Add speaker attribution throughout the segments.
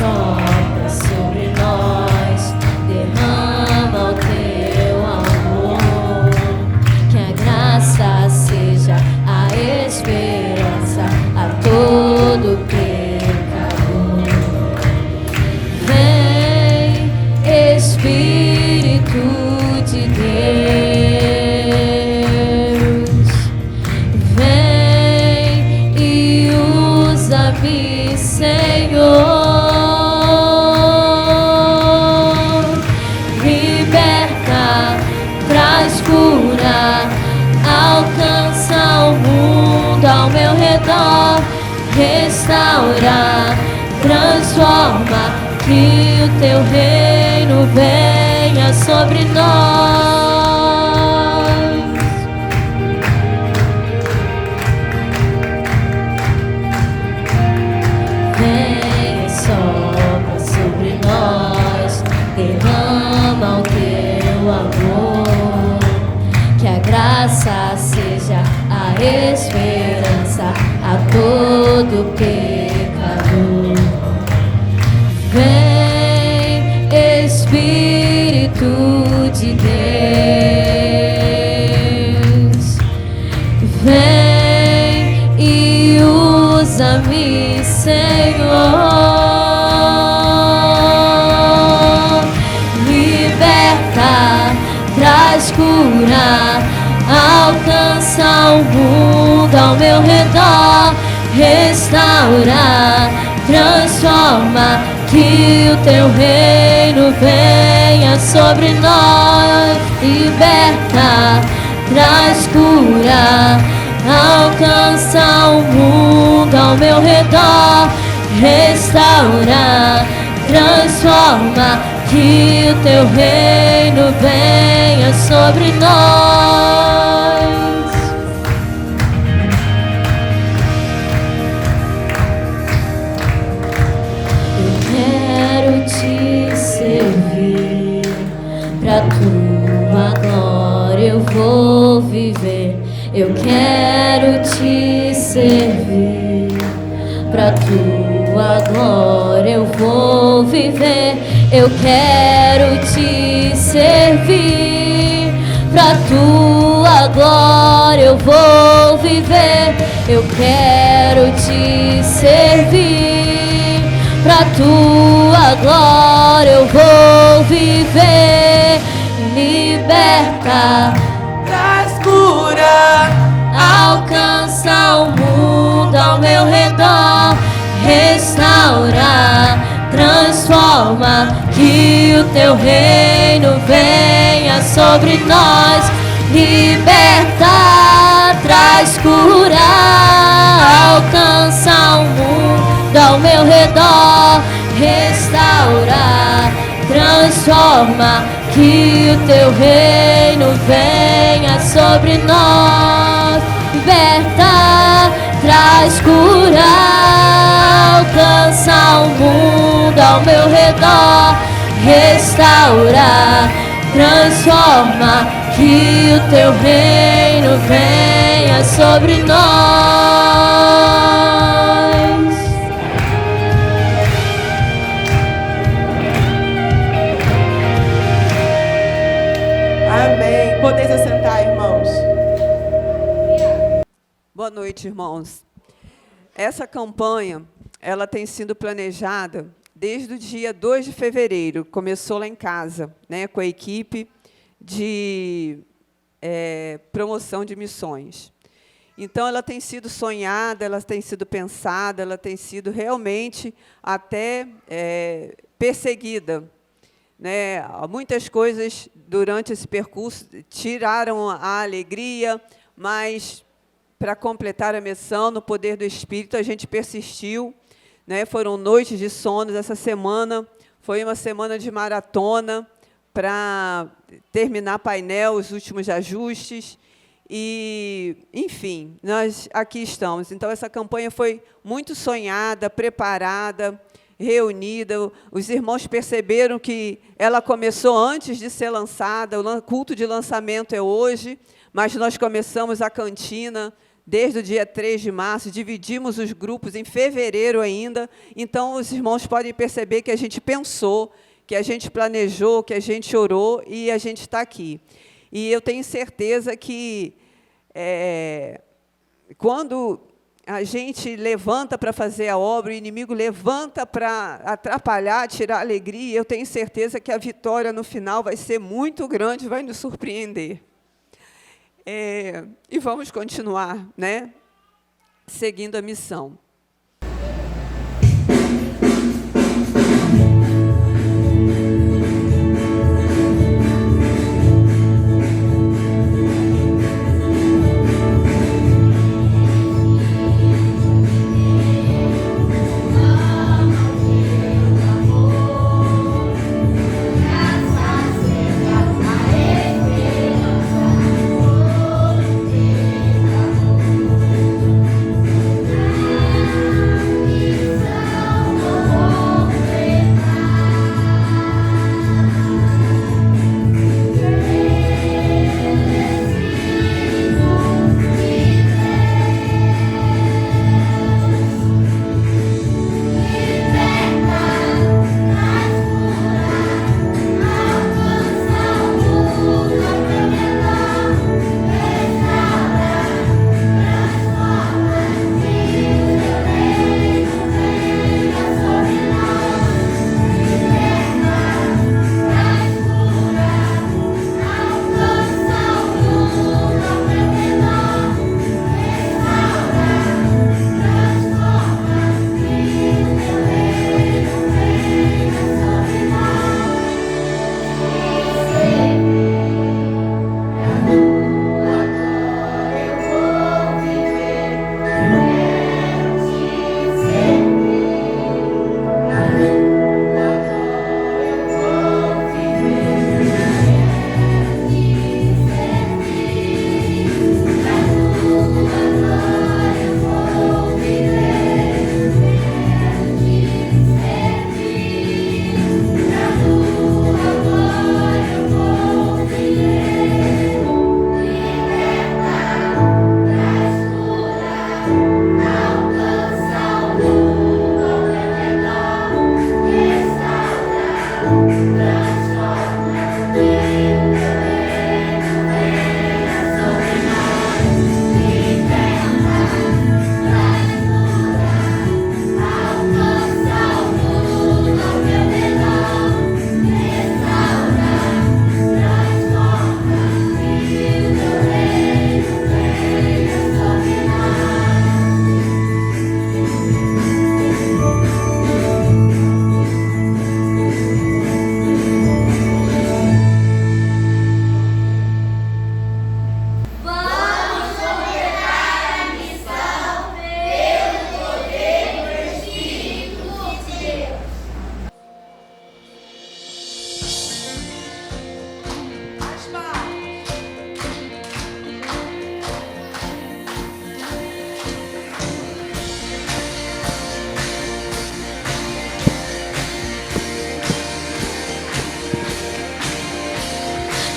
Speaker 1: sopra sobre nós, derrama o teu amor, que a graça seja a esperança a todo pecador. Vem, Espírito de Deus, vem e usa-me, Senhor. Liberta, traz cura, alcança o mundo ao meu redor, restaura, transforma, que o teu reino venha sobre nós. Vem e sopra sobre nós, derrama o teu amor, que a graça seja a esperança a todo pecador. Vem, Espírito de Deus, vem e usa-me, Senhor. Liberta, traz cura, alcança o mundo ao meu redor, restaura, transforma, que o teu reino venha sobre nós. Liberta, traz cura, alcança o mundo ao meu redor, restaura, transforma, que o teu reino venha sobre nós. Te servir, pra tua glória eu vou viver. Eu quero te servir, pra tua glória eu vou viver. Eu quero te servir, pra tua glória eu vou viver. Eu quero te servir, pra tua glória eu vou viver. Liberta,
Speaker 2: traz cura,
Speaker 1: alcança o mundo ao meu redor, restaura, transforma, que o teu reino venha sobre nós. Liberta, traz cura, alcança o mundo ao meu redor, restaura, transforma, que o teu reino venha sobre nós. Liberta, traz cura, alcança o mundo ao meu redor, restaura, transforma, que o teu reino venha sobre nós.
Speaker 2: Amém. Podeis assentar, irmãos. Boa noite, irmãos. Essa campanha, ela tem sido planejada desde o dia 2 de fevereiro. Começou lá em casa, né, com a equipe de promoção de missões. Então, ela tem sido sonhada, ela tem sido pensada, ela tem sido realmente até perseguida. Né? Muitas coisas durante esse percurso tiraram a alegria, mas para completar a missão, no poder do Espírito, a gente persistiu. Né? Foram noites de sonos. Essa semana foi uma semana de maratona para terminar painel, os últimos ajustes. E, enfim, nós aqui estamos. Então, essa campanha foi muito sonhada, preparada, reunida. Os irmãos perceberam que ela começou antes de ser lançada. O culto de lançamento é hoje, mas nós começamos a cantina desde o dia 3 de março, dividimos os grupos em fevereiro ainda, então os irmãos podem perceber que a gente pensou, que a gente planejou, que a gente orou e a gente está aqui. E eu tenho certeza que quando a gente levanta para fazer a obra, o inimigo levanta para atrapalhar, tirar a alegria, eu tenho certeza que a vitória no final vai ser muito grande, vai nos surpreender. E vamos continuar, né, seguindo a missão.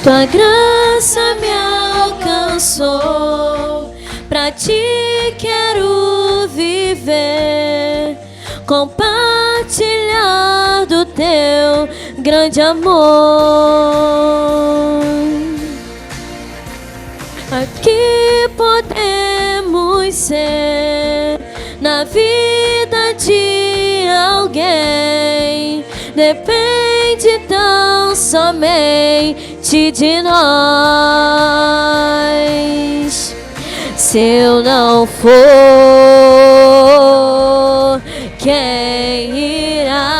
Speaker 1: Tua graça me alcançou, pra ti quero viver, compartilhar do teu grande amor. Aqui podemos ser na vida de alguém, depende tão somente de nós. Se eu não for, quem irá?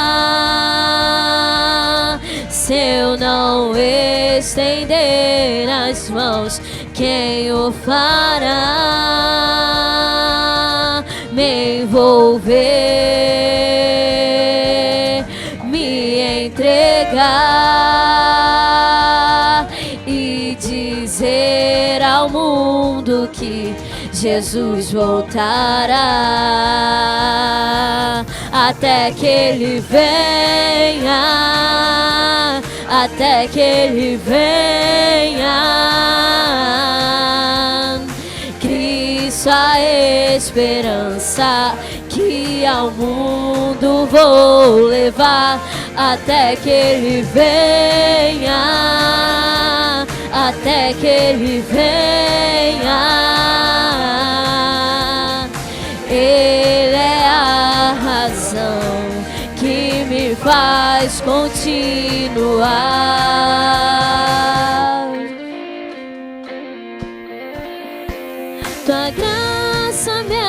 Speaker 1: Se eu não estender as mãos, quem o fará? Me envolver, me entregar e dizer ao mundo que Jesus voltará, até que Ele venha, até que Ele venha. Cristo Cristo a esperança que ao mundo vou levar até que Ele venha, até que Ele venha. Ele é a razão que me faz continuar. Tua graça me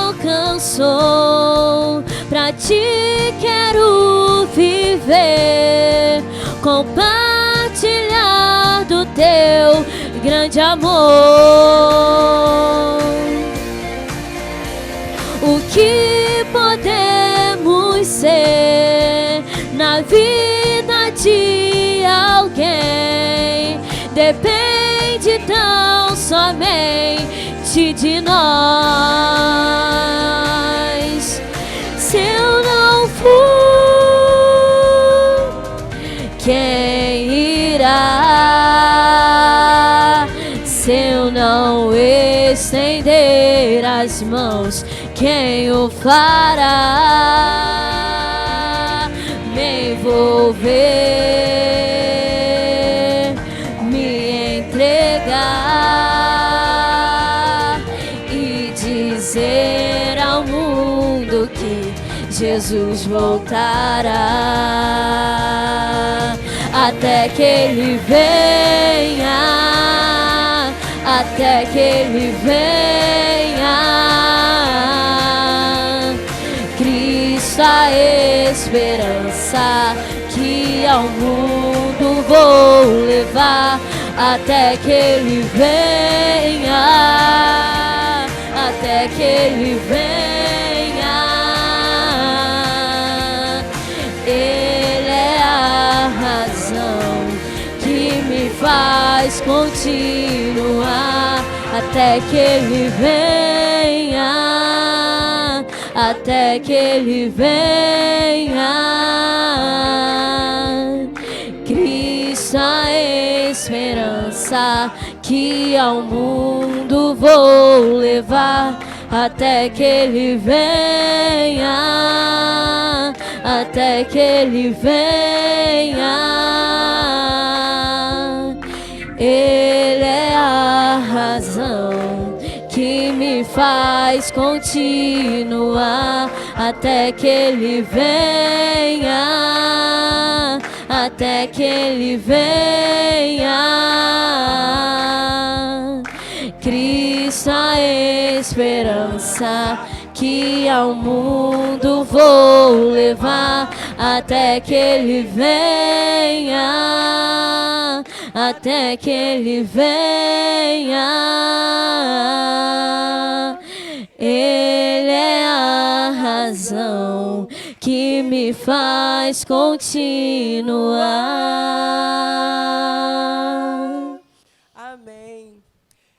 Speaker 1: alcançou, pra ti quero viver, compartilhar do teu grande amor. O que podemos ser na vida de alguém depende tão somente de nós. Se eu não for, quem irá? Se eu não estender as mãos, quem o fará? Me envolver, me entregar e dizer ao mundo que Jesus voltará. Até que Ele venha, até que Ele venha. Cristo a esperança que ao mundo vou levar, até que Ele venha, até que Ele venha. Ele é a razão que me faz continuar, até que Ele venha, até que Ele venha. Cristo a esperança que ao mundo vou levar, até que Ele venha, até que Ele venha. Ele é a razão que me faz continuar, até que Ele venha, até que Ele venha. Cristo a esperança que ao mundo vou levar, até que Ele venha, até que Ele venha. Ele é a razão que me faz continuar.
Speaker 3: Amém.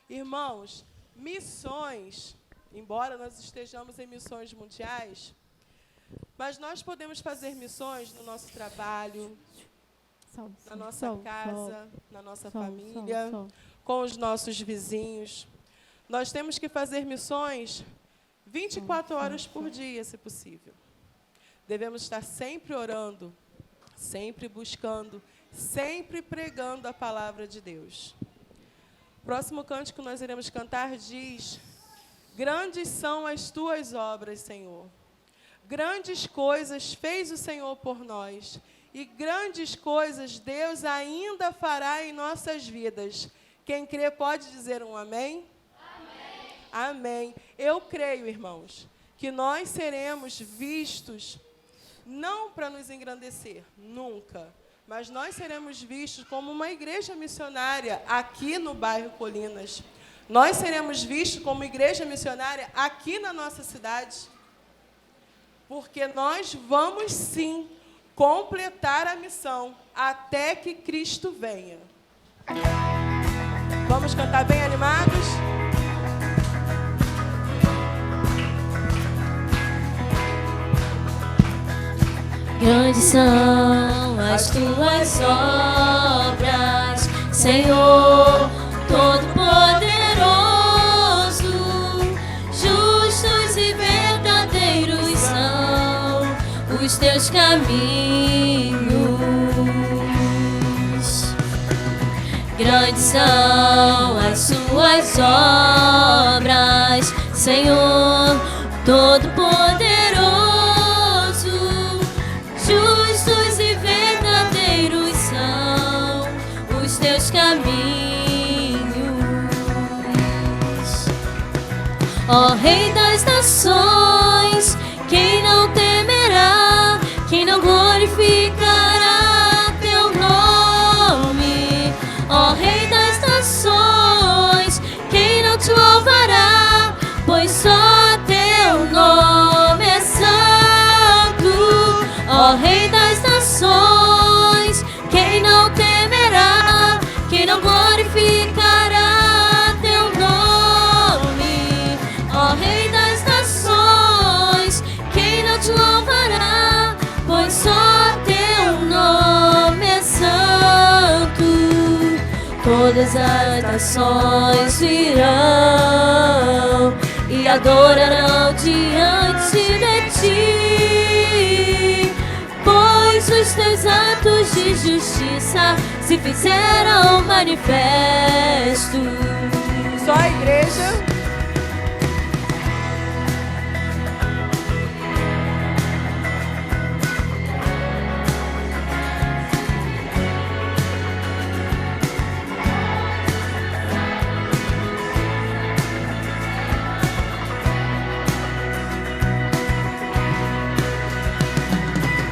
Speaker 3: Irmãos, missões, embora nós estejamos em missões mundiais, mas nós podemos fazer missões no nosso trabalho, na nossa casa, na nossa família, com os nossos vizinhos. Nós temos que fazer missões 24 horas por dia, se possível. Devemos estar sempre orando, sempre buscando, sempre pregando a palavra de Deus. O próximo cântico que nós iremos cantar diz: grandes são as tuas obras, Senhor. Grandes coisas fez o Senhor por nós. E grandes coisas Deus ainda fará em nossas vidas. Quem crê pode dizer um amém? Amém. Amém. Eu creio, irmãos, que nós seremos vistos, não para nos engrandecer, nunca, mas nós seremos vistos como uma igreja missionária aqui no bairro Colinas. Nós seremos vistos como igreja missionária aqui na nossa cidade, porque nós vamos sim completar a missão até que Cristo venha. Vamos cantar bem animados?
Speaker 1: Grandes são as tuas obras, Senhor Todo-Poderoso. teus caminhos. Grandes são as suas obras, Senhor Todo-Poderoso. Justos e verdadeiros são os teus caminhos. Ó Rei das nações, quem não temerá, quem não glorificará teu nome? Ó Rei das nações, quem não te louvará, pois só teu nome é santo. Ó Rei das nações, quem não temerá, quem não glorificará teu nome? Ó Rei das nações, quem não te louvará, pois só teu nome é santo. Todas as nações virão e adorarão diante de ti, pois os teus atos de justiça se fizeram manifestos.
Speaker 2: Só a igreja.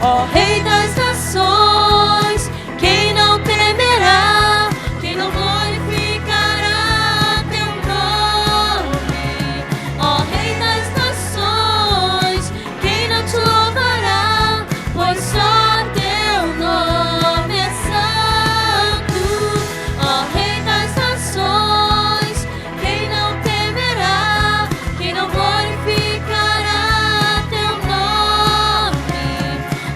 Speaker 1: Ó Rei das nações, quem não temerá, quem não glorificará teu nome? Ó Rei das nações, quem não te louvará, pois só teu nome é santo. Ó Rei das nações, quem não temerá, quem não glorificará teu nome?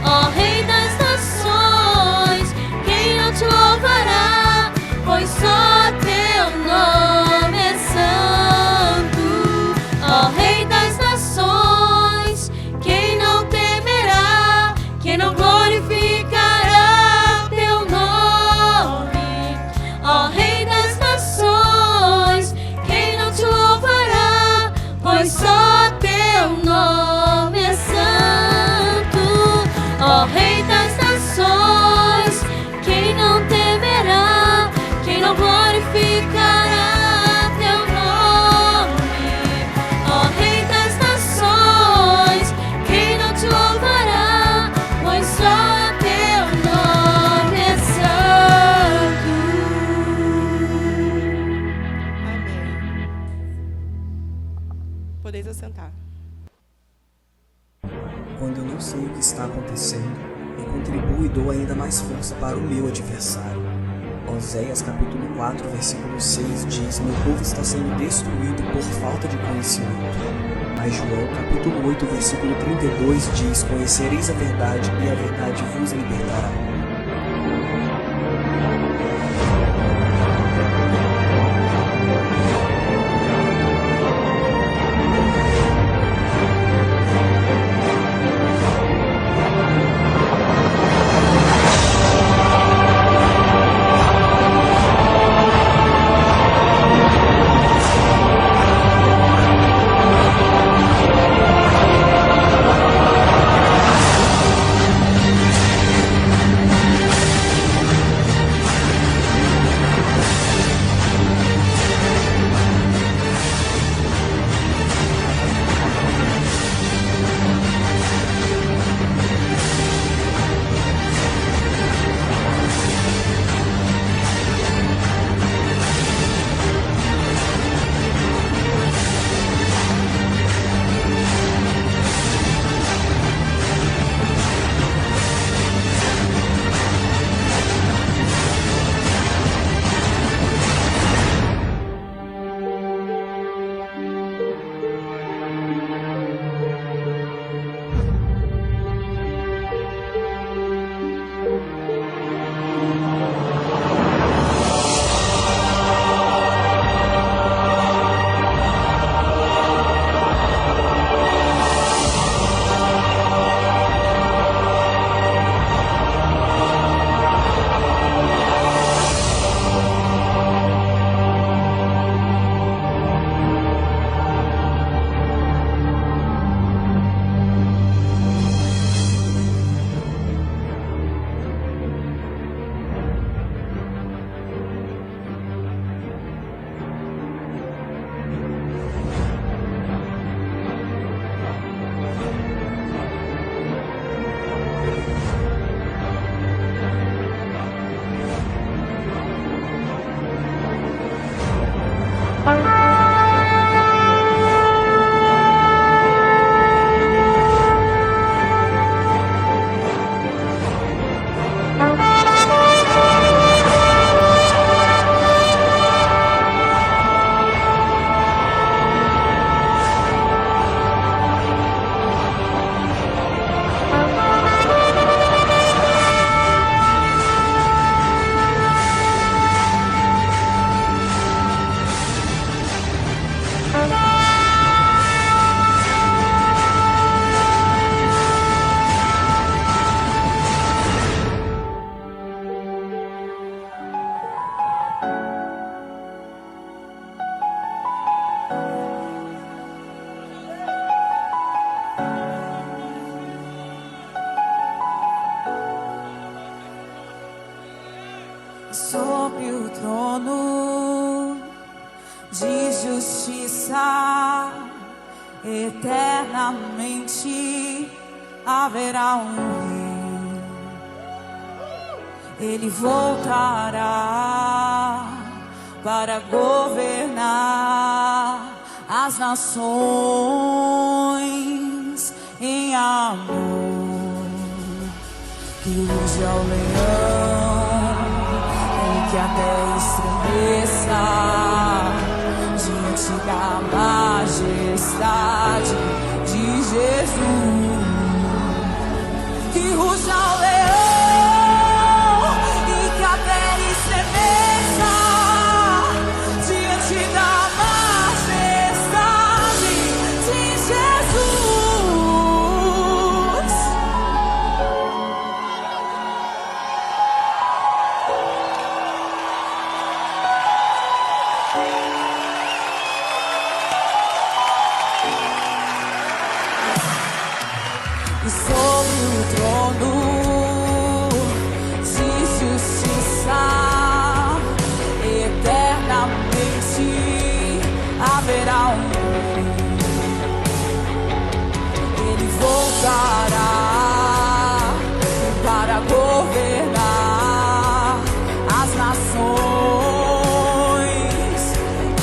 Speaker 1: Ó Rei das nações, quem não te louvará, pois só teu nome é santo. Ó Rei das nações, quem não temerá, quem não glorificará teu nome? Ó Rei das nações, quem não te louvará, pois só teu nome é santo. Ó Rei das nações, quem não temerá, quem não glorificará teu nome? Ó Rei das nações, quem não te louvará, pois só teu nome é santo.
Speaker 3: Amém. Podeis assentar.
Speaker 4: Quando eu não sei o que está acontecendo, eu contribuo e dou ainda mais força para o meu adversário. Oséias capítulo 4, versículo 6 diz: meu povo está sendo destruído por falta de conhecimento. Mas João capítulo 8, versículo 32 diz: conhecereis a verdade e a verdade vos libertará.
Speaker 5: sobre o trono de justiça, eternamente haverá um rei. Ele voltará para governar as nações em amor. Que ruge ao leão e que a terra estremeça diante da majestade de Jesus. Que ruge ao leão e que a terra estremeça diante da majestade de Jesus. E sobre o trono de justiça, eternamente haverá um rei. Ele voltará para governar as nações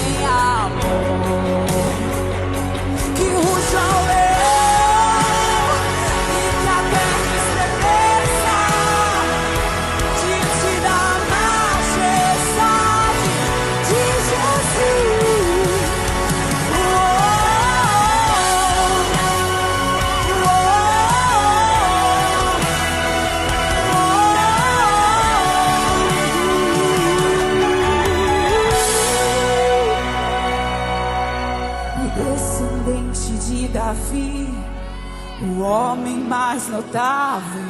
Speaker 5: em amor. Que ruja o leão e que a terra estremeça diante da majestade de Jesus. O descendente de Davi, o homem mais notável,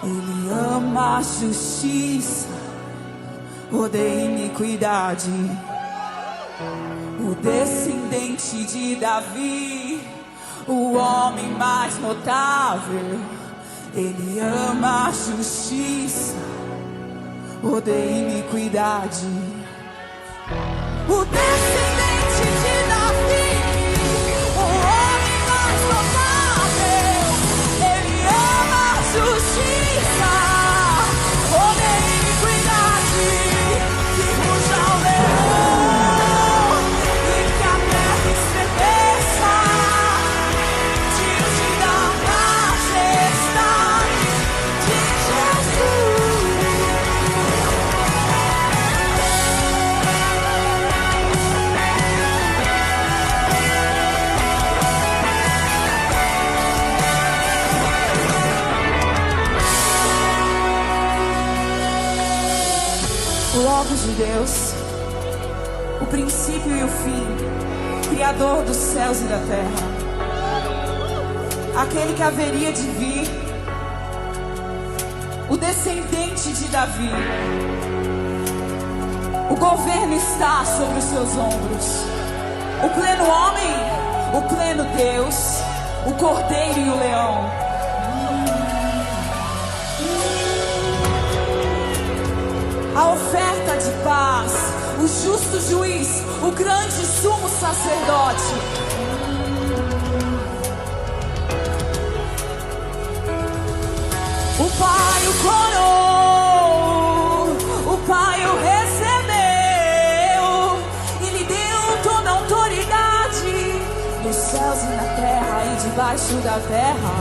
Speaker 5: ele ama a justiça, odeia iniquidade. O descendente de Davi, o homem mais notável, ele ama a justiça, odeia iniquidade. O descendente de Davi, o homem mais notável, ele ama a justiça, odeia iniquidade. Que ruja o leão e que a terra estremeça diante da majestade de Jesus. O Logos de Deus, o princípio e o fim, Criador dos céus e da terra, aquele que haveria de vir, o descendente de Davi. O governo está sobre os seus ombros. O pleno homem, o pleno Deus, o cordeiro e o leão. A oferta de paz, o justo juiz, o grande sumo sacerdote. O Pai o coroou, o Pai o recebeu e lhe deu toda a autoridade nos céus e na terra e debaixo da terra.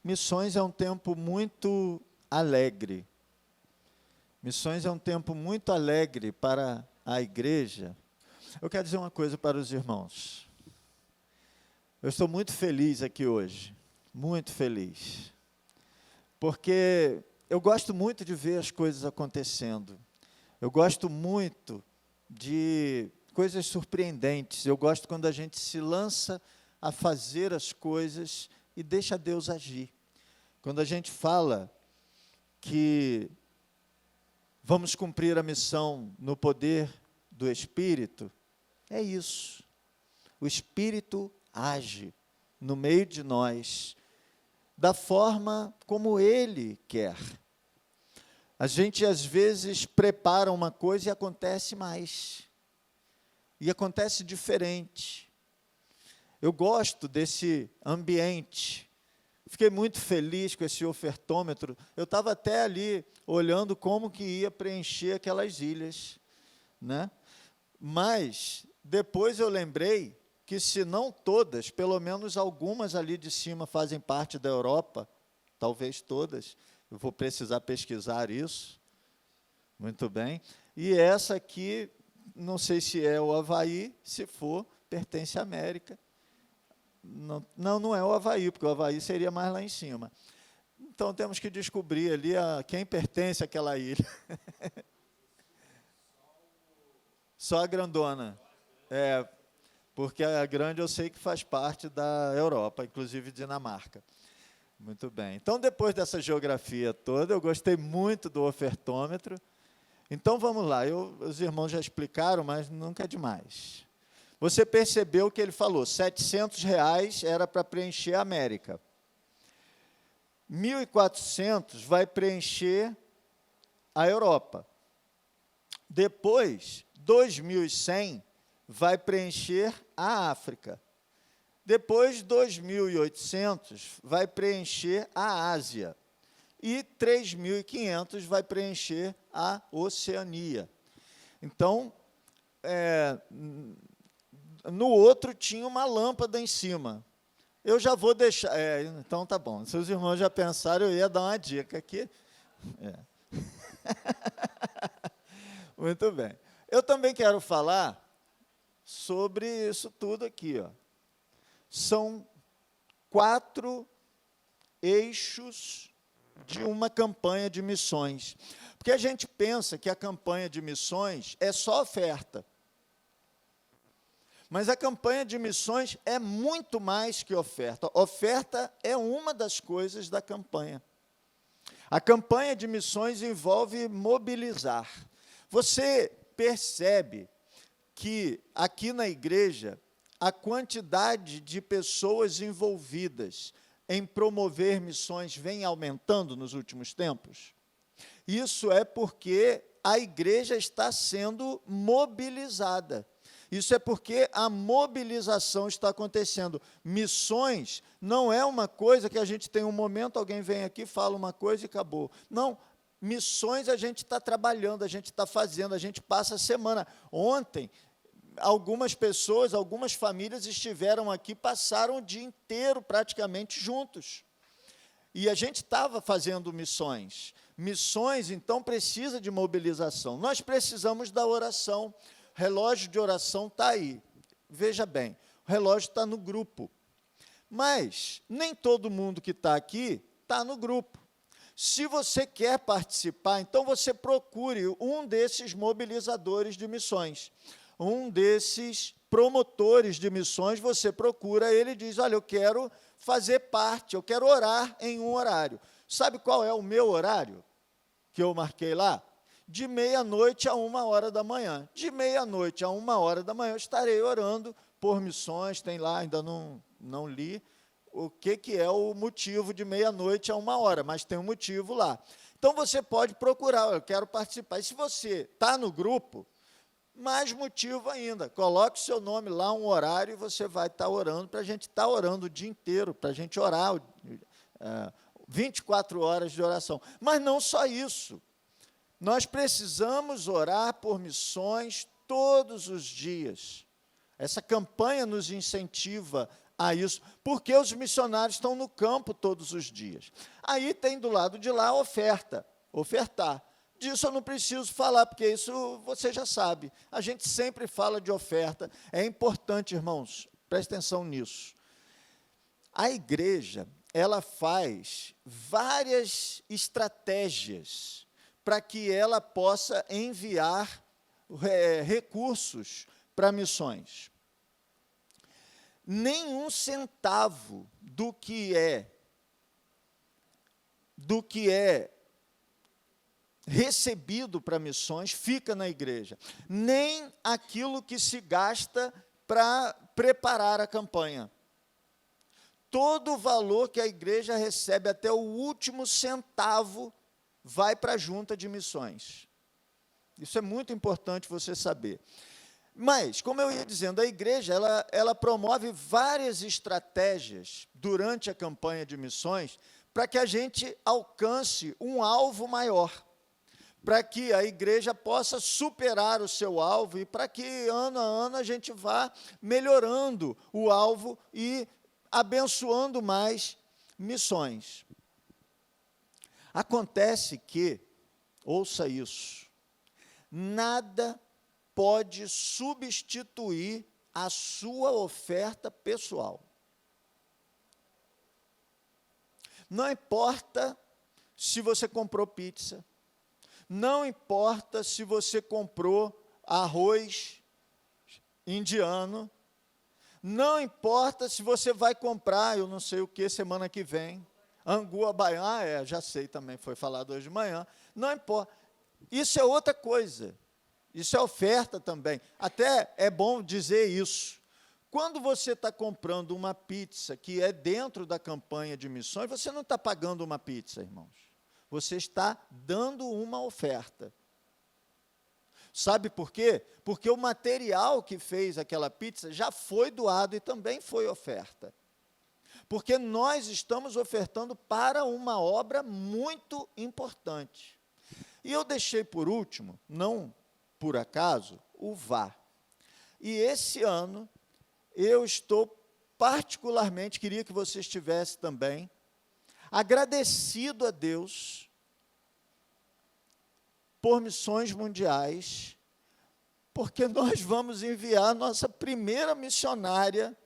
Speaker 6: Missões é um tempo muito alegre. Missões é um tempo muito alegre para a igreja. Eu quero dizer uma coisa para os irmãos. Eu estou muito feliz aqui hoje, muito feliz, porque eu gosto muito de ver as coisas acontecendo. Eu gosto muito de coisas surpreendentes. Eu gosto quando a gente se lança a fazer as coisas e deixa Deus agir. Quando a gente fala que vamos cumprir a missão no poder do Espírito, é isso. O Espírito age no meio de nós, da forma como Ele quer. A gente, às vezes, prepara uma coisa e acontece mais. E acontece diferente. Eu gosto desse ambiente. Fiquei muito feliz com esse ofertômetro. Eu estava até ali olhando como que ia preencher aquelas ilhas, né? Mas depois eu lembrei que, se não todas, pelo menos algumas ali de cima fazem parte da Europa, talvez todas. Eu vou precisar pesquisar isso. Muito bem. E essa aqui, não sei se é o Havaí, se for, pertence à América. Não é o Havaí, porque o Havaí seria mais lá em cima. Então, temos que descobrir ali a quem pertence àquela ilha. Só a grandona. Porque a grande eu sei que faz parte da Europa, inclusive Dinamarca. Muito bem. Então, depois dessa geografia toda, eu gostei muito do ofertômetro. Então, vamos lá. Os irmãos já explicaram, mas nunca é demais. Você percebeu que ele falou, R$700 era para preencher a América. 1.400 vai preencher a Europa. Depois, 2.100 vai preencher a África. Depois, 2.800 vai preencher a Ásia. E 3.500 vai preencher a Oceania. Então, no outro tinha uma lâmpada em cima. Eu já vou deixar... então, tá bom. Se os irmãos já pensaram, eu ia dar uma dica aqui. Muito bem. Eu também quero falar sobre isso tudo aqui, ó. São 4 eixos de uma campanha de missões. Porque a gente pensa que a campanha de missões é só oferta. Mas a campanha de missões é muito mais que oferta. Oferta é uma das coisas da campanha. A campanha de missões envolve mobilizar. Você percebe que aqui na igreja a quantidade de pessoas envolvidas em promover missões vem aumentando nos últimos tempos? Isso é porque a igreja está sendo mobilizada. Isso é porque a mobilização está acontecendo. Missões não é uma coisa que a gente tem um momento, alguém vem aqui, fala uma coisa e acabou. Não, missões a gente está trabalhando, a gente está fazendo, a gente passa a semana. Ontem, algumas pessoas, algumas famílias estiveram aqui, passaram o dia inteiro praticamente juntos. E a gente estava fazendo missões. Missões, então, precisa de mobilização. Nós precisamos da oração. Relógio de oração está aí. Veja bem, o relógio está no grupo. Mas nem todo mundo que está aqui está no grupo. Se você quer participar, então você procure um desses mobilizadores de missões. Um desses promotores de missões, você procura ele e diz, olha, eu quero fazer parte, eu quero orar em um horário. Sabe qual é o meu horário que eu marquei lá? De meia-noite a 1h da manhã. De meia-noite a 1h da manhã eu estarei orando por missões, tem lá, ainda não li o que é o motivo de meia-noite a 1h, mas tem um motivo lá. Então, você pode procurar, eu quero participar. E se você está no grupo, mais motivo ainda, coloque o seu nome lá, um horário, e você vai estar orando, para a gente estar orando o dia inteiro, para a gente orar 24 horas de oração. Mas não só isso. Nós precisamos orar por missões todos os dias. Essa campanha nos incentiva a isso, porque os missionários estão no campo todos os dias. Aí tem do lado de lá a oferta, ofertar. Disso eu não preciso falar, porque isso você já sabe. A gente sempre fala de oferta. É importante, irmãos, preste atenção nisso. A igreja, ela faz várias estratégias para que ela possa enviar recursos para missões. Nenhum centavo do que é recebido para missões fica na igreja, nem aquilo que se gasta para preparar a campanha. Todo o valor que a igreja recebe, até o último centavo, vai para a junta de missões. Isso é muito importante você saber. Mas, como eu ia dizendo, a igreja ela promove várias estratégias durante a campanha de missões para que a gente alcance um alvo maior, para que a igreja possa superar o seu alvo e para que, ano a ano, a gente vá melhorando o alvo e abençoando mais missões. Acontece que, ouça isso, nada pode substituir a sua oferta pessoal. Não importa se você comprou pizza, não importa se você comprou arroz indiano, não importa se você vai comprar, eu não sei o que, semana que vem, angu à baiana, já sei também, foi falado hoje de manhã, não importa. Isso é outra coisa. Isso é oferta também. Até é bom dizer isso. Quando você está comprando uma pizza que é dentro da campanha de missões, você não está pagando uma pizza, irmãos. Você está dando uma oferta. Sabe por quê? Porque o material que fez aquela pizza já foi doado e também foi oferta. Porque nós estamos ofertando para uma obra muito importante. E eu deixei por último, não por acaso, o VAR. E esse ano, eu estou particularmente, queria que você estivesse também, agradecido a Deus por missões mundiais, porque nós vamos enviar nossa primeira missionária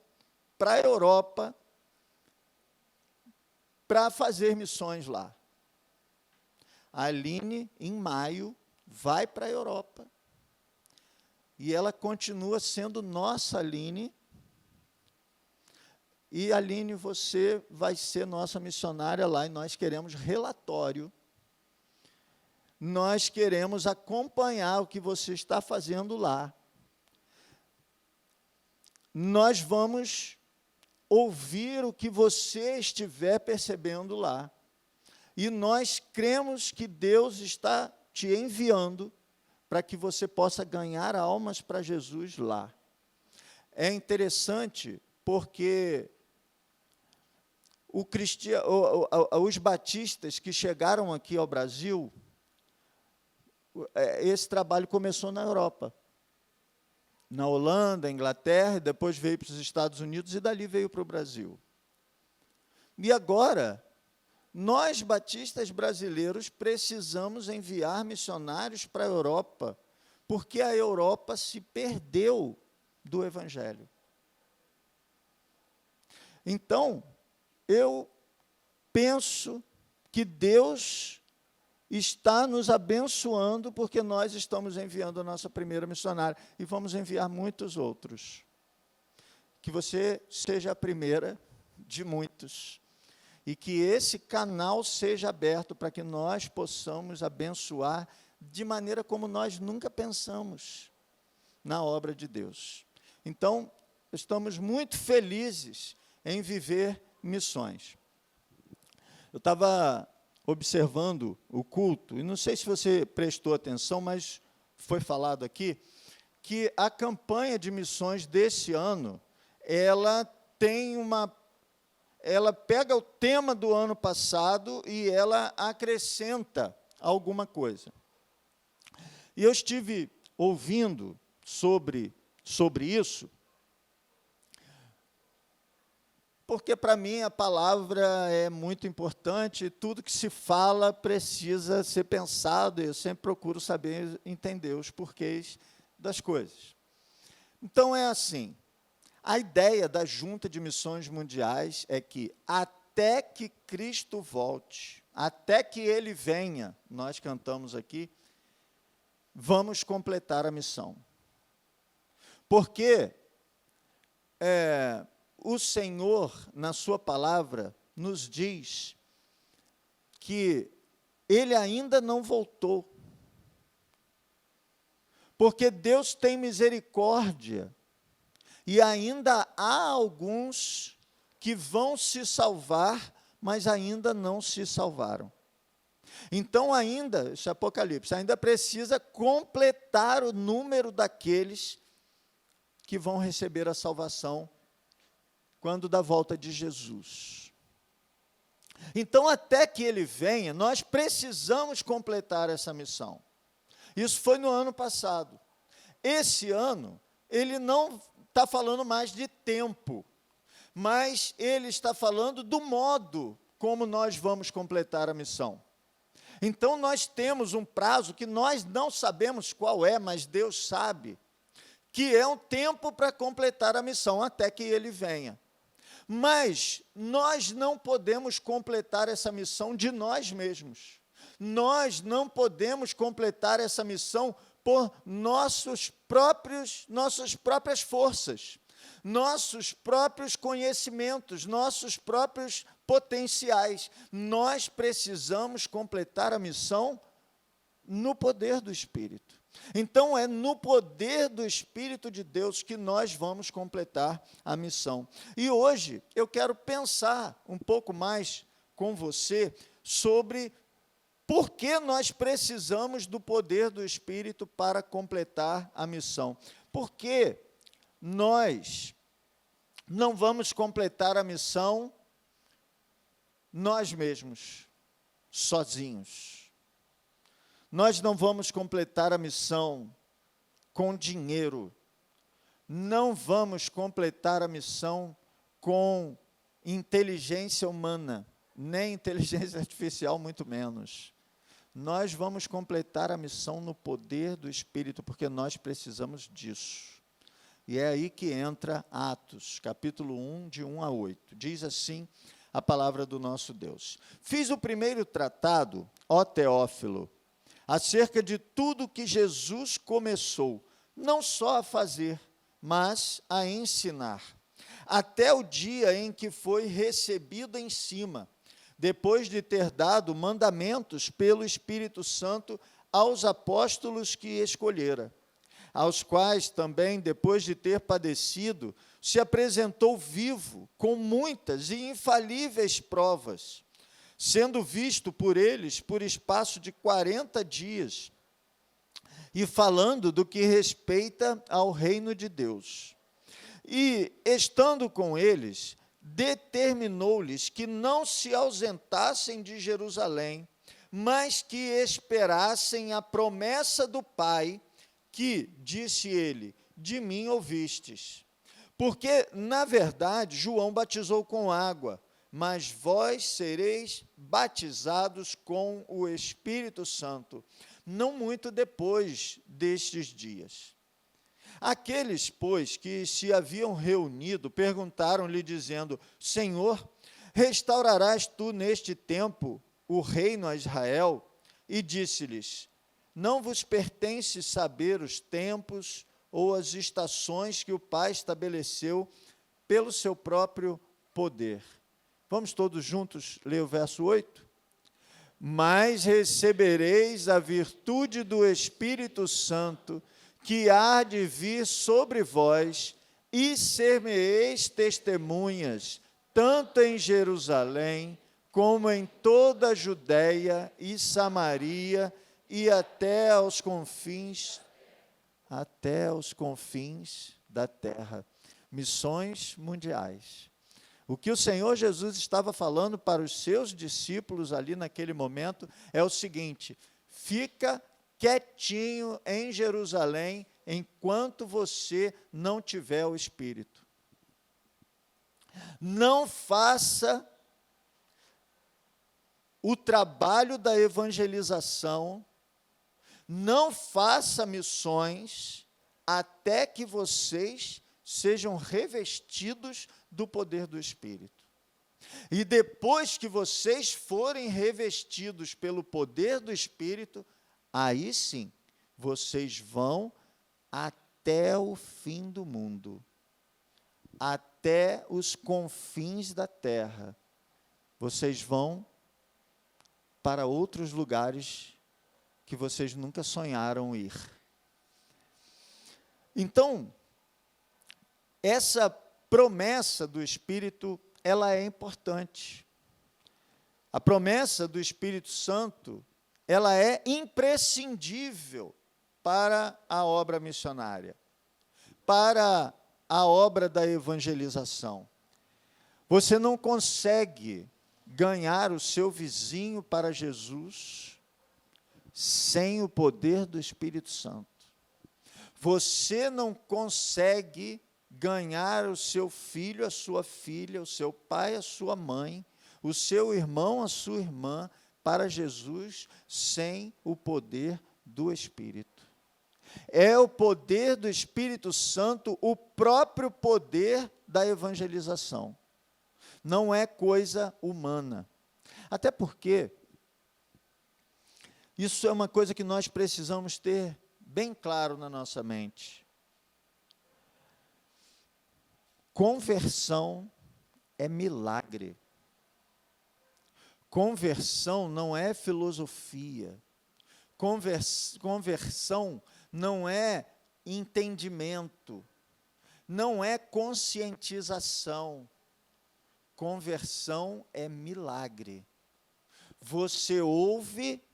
Speaker 6: para a Europa para fazer missões lá. A Aline, em maio, vai para a Europa. E ela continua sendo nossa Aline. E, Aline, você vai ser nossa missionária lá, e nós queremos relatório. Nós queremos acompanhar o que você está fazendo lá. Nós vamos ouvir o que você estiver percebendo lá. E nós cremos que Deus está te enviando para que você possa ganhar almas para Jesus lá. É interessante porque os batistas que chegaram aqui ao Brasil, esse trabalho começou na Europa. Na Holanda, Inglaterra, depois veio para os Estados Unidos e dali veio para o Brasil. E agora, nós, batistas brasileiros, precisamos enviar missionários para a Europa, porque a Europa se perdeu do Evangelho. Então, eu penso que Deus está nos abençoando, porque nós estamos enviando a nossa primeira missionária, e vamos enviar muitos outros. Que você seja a primeira de muitos. E que esse canal seja aberto para que nós possamos abençoar de maneira como nós nunca pensamos na obra de Deus. Então, estamos muito felizes em viver missões. Eu estava observando o culto, e não sei se você prestou atenção, mas foi falado aqui, que a campanha de missões desse ano, ela pega o tema do ano passado e ela acrescenta alguma coisa. E eu estive ouvindo sobre isso, porque para mim a palavra é muito importante, tudo que se fala precisa ser pensado, e eu sempre procuro saber entender os porquês das coisas. Então é assim, a ideia da Junta de Missões Mundiais é que até que Cristo volte, até que Ele venha, nós cantamos aqui, vamos completar a missão. Porque o Senhor, na sua palavra, nos diz que Ele ainda não voltou. Porque Deus tem misericórdia, e ainda há alguns que vão se salvar, mas ainda não se salvaram. Então ainda, esse Apocalipse, ainda precisa completar o número daqueles que vão receber a salvação quando da volta de Jesus. Então, até que Ele venha, nós precisamos completar essa missão. Isso foi no ano passado. Esse ano, Ele não está falando mais de tempo, mas Ele está falando do modo como nós vamos completar a missão. Então, nós temos um prazo que nós não sabemos qual é, mas Deus sabe, que é um tempo para completar a missão, até que Ele venha. Mas nós não podemos completar essa missão de nós mesmos. Nós não podemos completar essa missão por nossas próprias forças, nossos próprios conhecimentos, nossos próprios potenciais. Nós precisamos completar a missão no poder do Espírito. Então, é no poder do Espírito de Deus que nós vamos completar a missão. E hoje, eu quero pensar um pouco mais com você sobre por que nós precisamos do poder do Espírito para completar a missão. Porque nós não vamos completar a missão nós mesmos, sozinhos. Nós não vamos completar a missão com dinheiro. Não vamos completar a missão com inteligência humana, nem inteligência artificial, muito menos. Nós vamos completar a missão no poder do Espírito, porque nós precisamos disso. E é aí que entra Atos, capítulo 1, de 1 a 8. Diz assim a palavra do nosso Deus. Fiz o primeiro tratado, ó Teófilo, acerca de tudo que Jesus começou, não só a fazer, mas a ensinar, até o dia em que foi recebido em cima, depois de ter dado mandamentos pelo Espírito Santo aos apóstolos que escolhera, aos quais também, depois de ter padecido, se apresentou vivo, com muitas e infalíveis provas, sendo visto por eles por espaço de 40 dias, e falando do que respeita ao reino de Deus. E, estando com eles, determinou-lhes que não se ausentassem de Jerusalém, mas que esperassem a promessa do Pai, que, disse ele, de mim ouvistes. Porque, na verdade, João batizou com água, mas vós sereis batizados com o Espírito Santo, não muito depois destes dias. Aqueles, pois, que se haviam reunido, perguntaram-lhe, dizendo, Senhor, restaurarás tu neste tempo o reino a Israel? E disse-lhes, não vos pertence saber os tempos ou as estações que o Pai estabeleceu pelo seu próprio poder. Vamos todos juntos ler o verso 8? Mas recebereis a virtude do Espírito Santo, que há de vir sobre vós, e ser-me-eis testemunhas, tanto em Jerusalém, como em toda a Judéia e Samaria, e até aos confins da terra. Missões mundiais. O que o Senhor Jesus estava falando para os seus discípulos ali naquele momento é o seguinte: fica quietinho em Jerusalém enquanto você não tiver o Espírito. Não faça o trabalho da evangelização, não faça missões até que vocês sejam revestidos do poder do Espírito. E depois que vocês forem revestidos pelo poder do Espírito, aí sim, vocês vão até o fim do mundo, até os confins da terra. Vocês vão para outros lugares que vocês nunca sonharam ir. Então, essa promessa do Espírito, ela é importante. A promessa do Espírito Santo, ela é imprescindível para a obra missionária, para a obra da evangelização. Você não consegue ganhar o seu vizinho para Jesus sem o poder do Espírito Santo. Você não consegue ganhar o seu filho, a sua filha, o seu pai, a sua mãe, o seu irmão, a sua irmã, para Jesus, sem o poder do Espírito. É o poder do Espírito Santo, o próprio poder da evangelização. Não é coisa humana. Até porque isso é uma coisa que nós precisamos ter bem claro na nossa mente. Conversão é milagre. Conversão não é filosofia. Conversão não é entendimento. Não é conscientização. Conversão é milagre. Você ouve,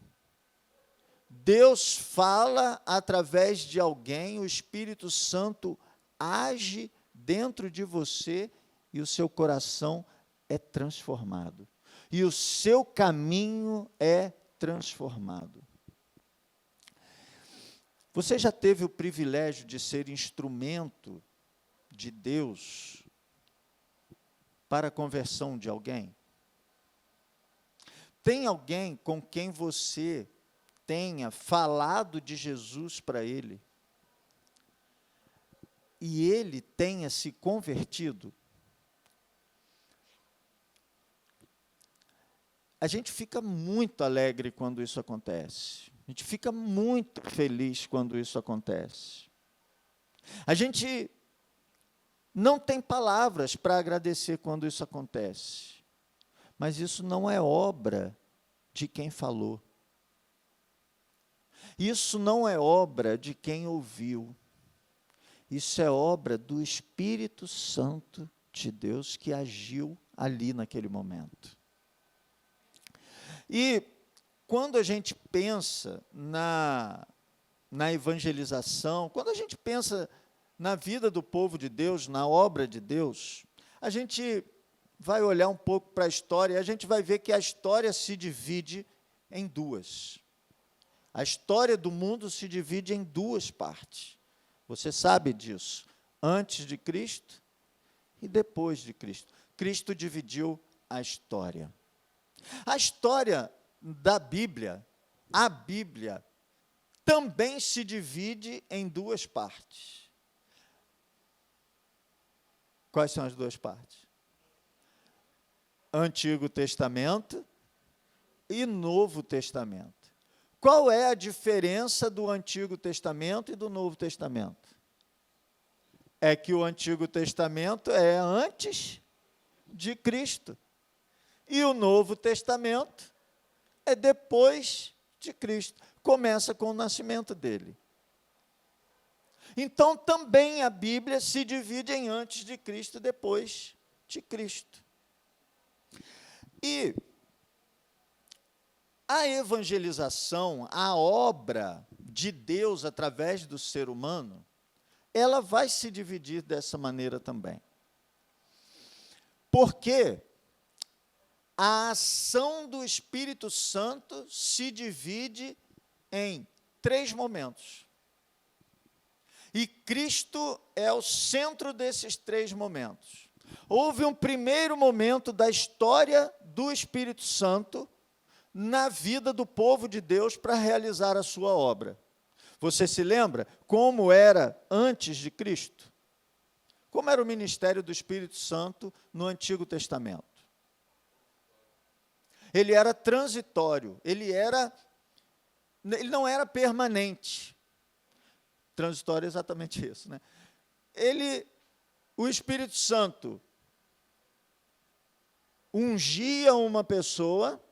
Speaker 6: Deus fala através de alguém, o Espírito Santo age dentro de você e o seu coração é transformado. E o seu caminho é transformado. Você já teve o privilégio de ser instrumento de Deus para a conversão de alguém? Tem alguém com quem você tenha falado de Jesus para ele e ele tenha se convertido? A gente fica muito alegre quando isso acontece. A gente fica muito feliz quando isso acontece. A gente não tem palavras para agradecer quando isso acontece. Mas isso não é obra de quem falou. Isso não é obra de quem ouviu. Isso é obra do Espírito Santo de Deus que agiu ali naquele momento. E quando a gente pensa na evangelização, quando a gente pensa na vida do povo de Deus, na obra de Deus, a gente vai olhar um pouco para a história e a gente vai ver que a história se divide em duas. A história do mundo se divide em duas partes. Você sabe disso. Antes de Cristo e depois de Cristo. Cristo dividiu a história. A história da Bíblia, a Bíblia, também se divide em duas partes. Quais são as duas partes? Antigo Testamento e Novo Testamento. Qual é a diferença do Antigo Testamento e do Novo Testamento? É que o Antigo Testamento é antes de Cristo. E o Novo Testamento é depois de Cristo. Começa com o nascimento dele. Então, também a Bíblia se divide em antes de Cristo e depois de Cristo. E a evangelização, a obra de Deus através do ser humano, ela vai se dividir dessa maneira também. Porque a ação do Espírito Santo se divide em 3 momentos. E Cristo é o centro desses 3 momentos. Houve um primeiro momento da história do Espírito Santo na vida do povo de Deus para realizar a sua obra. Você se lembra como era antes de Cristo? Como era o ministério do Espírito Santo no Antigo Testamento? Ele era transitório, ele não era permanente. Transitório é exatamente isso, né? O Espírito Santo ungia uma pessoa,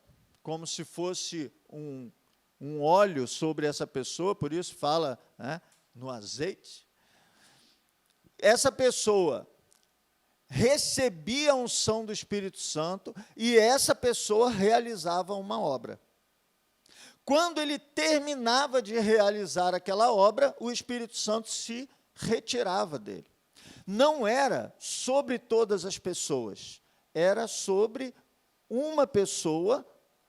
Speaker 6: como se fosse um óleo sobre essa pessoa, por isso fala, né, no azeite. Essa pessoa recebia a unção do Espírito Santo e essa pessoa realizava uma obra. Quando ele terminava de realizar aquela obra, o Espírito Santo se retirava dele. Não era sobre todas as pessoas, era sobre uma pessoa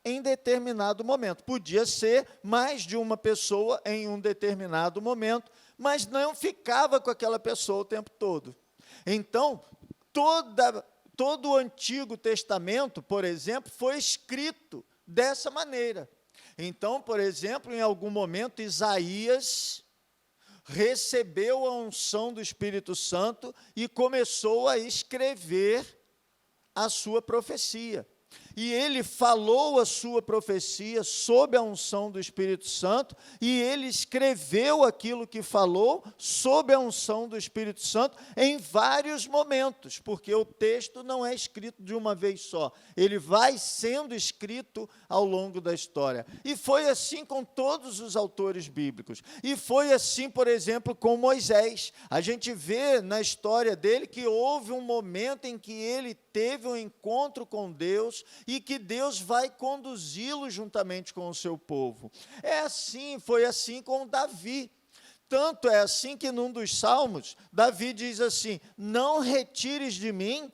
Speaker 6: em determinado momento. Podia ser mais de uma pessoa em um determinado momento, mas não ficava com aquela pessoa o tempo todo. Então, todo o Antigo Testamento, por exemplo, foi escrito dessa maneira. Então, por exemplo, em algum momento, Isaías recebeu a unção do Espírito Santo e começou a escrever a sua profecia. E ele falou a sua profecia sob a unção do Espírito Santo, e ele escreveu aquilo que falou sob a unção do Espírito Santo em vários momentos, porque o texto não é escrito de uma vez só, ele vai sendo escrito ao longo da história. E foi assim com todos os autores bíblicos. E foi assim, por exemplo, com Moisés. A gente vê na história dele que houve um momento em que ele teve um encontro com Deus e que Deus vai conduzi-lo juntamente com o seu povo. Foi assim com Davi. Tanto é assim que num dos salmos, Davi diz assim: não retires de mim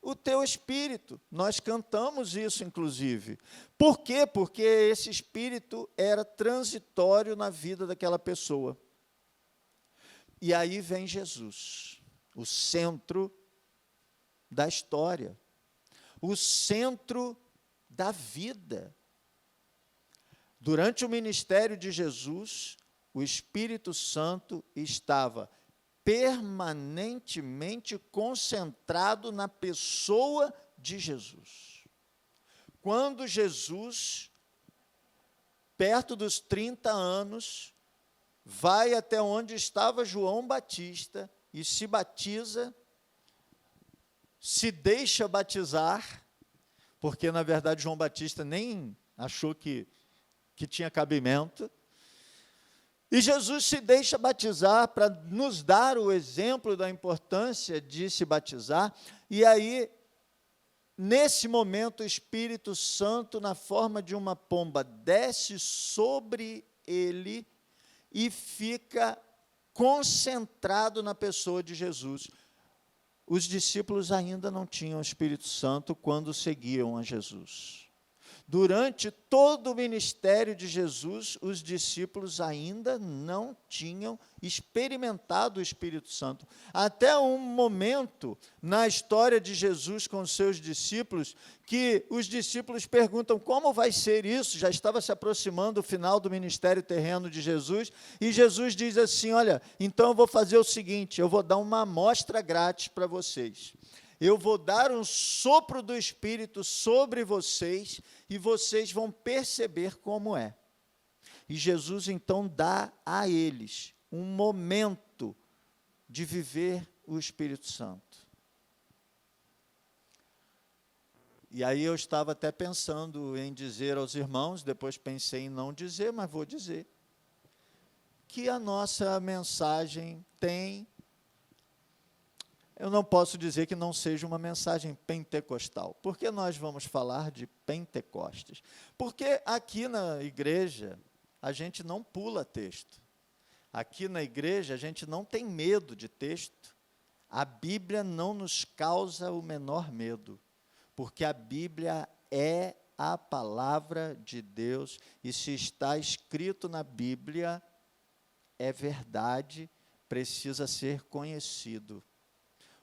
Speaker 6: o teu espírito. Nós cantamos isso, inclusive. Por quê? Porque esse espírito era transitório na vida daquela pessoa. E aí vem Jesus, o centro da história, o centro da vida. Durante o ministério de Jesus, o Espírito Santo estava permanentemente concentrado na pessoa de Jesus. Quando Jesus, perto dos 30 anos, vai até onde estava João Batista e se batiza, se deixa batizar, porque, na verdade, João Batista nem achou que tinha cabimento, e Jesus se deixa batizar para nos dar o exemplo da importância de se batizar, e aí, nesse momento, o Espírito Santo, na forma de uma pomba, desce sobre ele e fica concentrado na pessoa de Jesus. Os discípulos ainda não tinham o Espírito Santo quando seguiam a Jesus. Durante todo o ministério de Jesus, os discípulos ainda não tinham experimentado o Espírito Santo. Até um momento na história de Jesus com os seus discípulos, que os discípulos perguntam como vai ser isso, já estava se aproximando o final do ministério terreno de Jesus, e Jesus diz assim: olha, então eu vou fazer o seguinte, eu vou dar uma amostra grátis para vocês. Eu vou dar um sopro do Espírito sobre vocês e vocês vão perceber como é. E Jesus, então, dá a eles um momento de viver o Espírito Santo. E aí eu estava até pensando em dizer aos irmãos, depois pensei em não dizer, mas vou dizer, que a nossa mensagem tem... Eu não posso dizer que não seja uma mensagem pentecostal. Por que nós vamos falar de Pentecostes? Porque aqui na igreja, a gente não pula texto. Aqui na igreja, a gente não tem medo de texto. A Bíblia não nos causa o menor medo, porque a Bíblia é a palavra de Deus, e se está escrito na Bíblia, é verdade, precisa ser conhecido.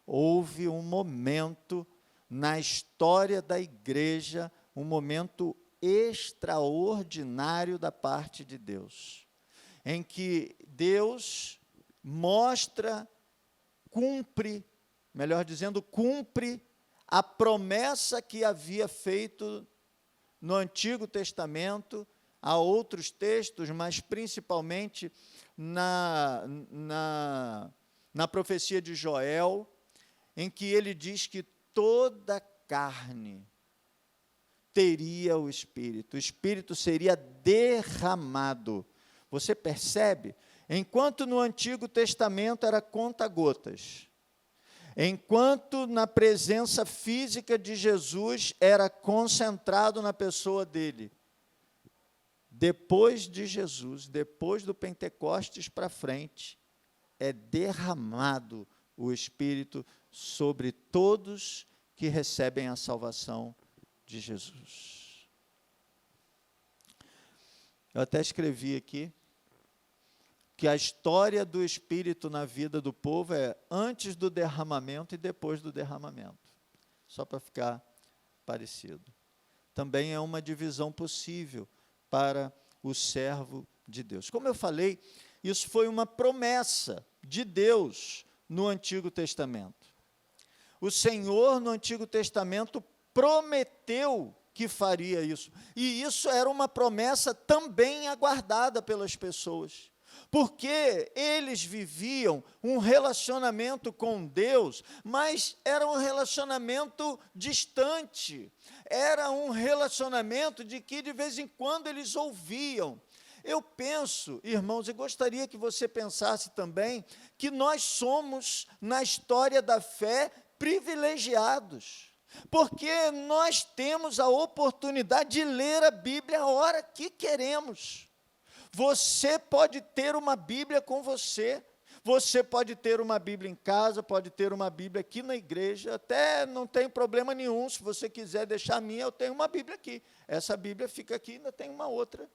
Speaker 6: houve um momento na história da igreja, um momento extraordinário da parte de Deus, em que Deus mostra, cumpre a promessa que havia feito no Antigo Testamento, a outros textos, mas principalmente na profecia de Joel, em que ele diz que toda carne teria o Espírito seria derramado. Você percebe? Enquanto no Antigo Testamento era conta-gotas, enquanto na presença física de Jesus era concentrado na pessoa dele, depois de Jesus, depois do Pentecostes para frente, é derramado o Espírito sobre todos que recebem a salvação de Jesus. Eu até escrevi aqui que a história do Espírito na vida do povo é antes do derramamento e depois do derramamento, só para ficar parecido. Também é uma divisão possível para o servo de Deus. Como eu falei, isso foi uma promessa de Deus no Antigo Testamento. O Senhor, no Antigo Testamento, prometeu que faria isso. E isso era uma promessa também aguardada pelas pessoas, porque eles viviam um relacionamento com Deus, mas era um relacionamento distante, era um relacionamento de que de vez em quando eles ouviam. Eu penso, irmãos, e gostaria que você pensasse também, que nós somos, na história da fé, privilegiados, porque nós temos a oportunidade de ler a Bíblia a hora que queremos. Você pode ter uma Bíblia com você, você pode ter uma Bíblia em casa, pode ter uma Bíblia aqui na igreja, até não tem problema nenhum, se você quiser deixar a minha, eu tenho uma Bíblia aqui. Essa Bíblia fica aqui, ainda tem uma outra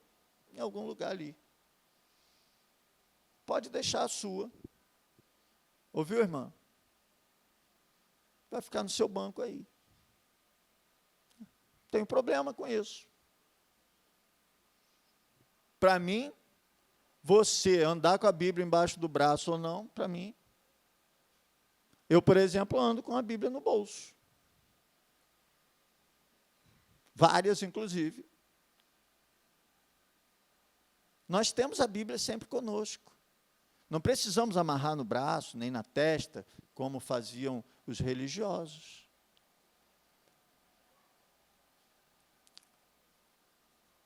Speaker 6: em algum lugar ali. Pode deixar a sua. Ouviu, irmã? Vai ficar no seu banco aí. Não tem problema com isso. Para mim, você andar com a Bíblia embaixo do braço ou não, para mim, eu, por exemplo, ando com a Bíblia no bolso. Várias, inclusive. Nós temos a Bíblia sempre conosco. Não precisamos amarrar no braço, nem na testa, como faziam os religiosos.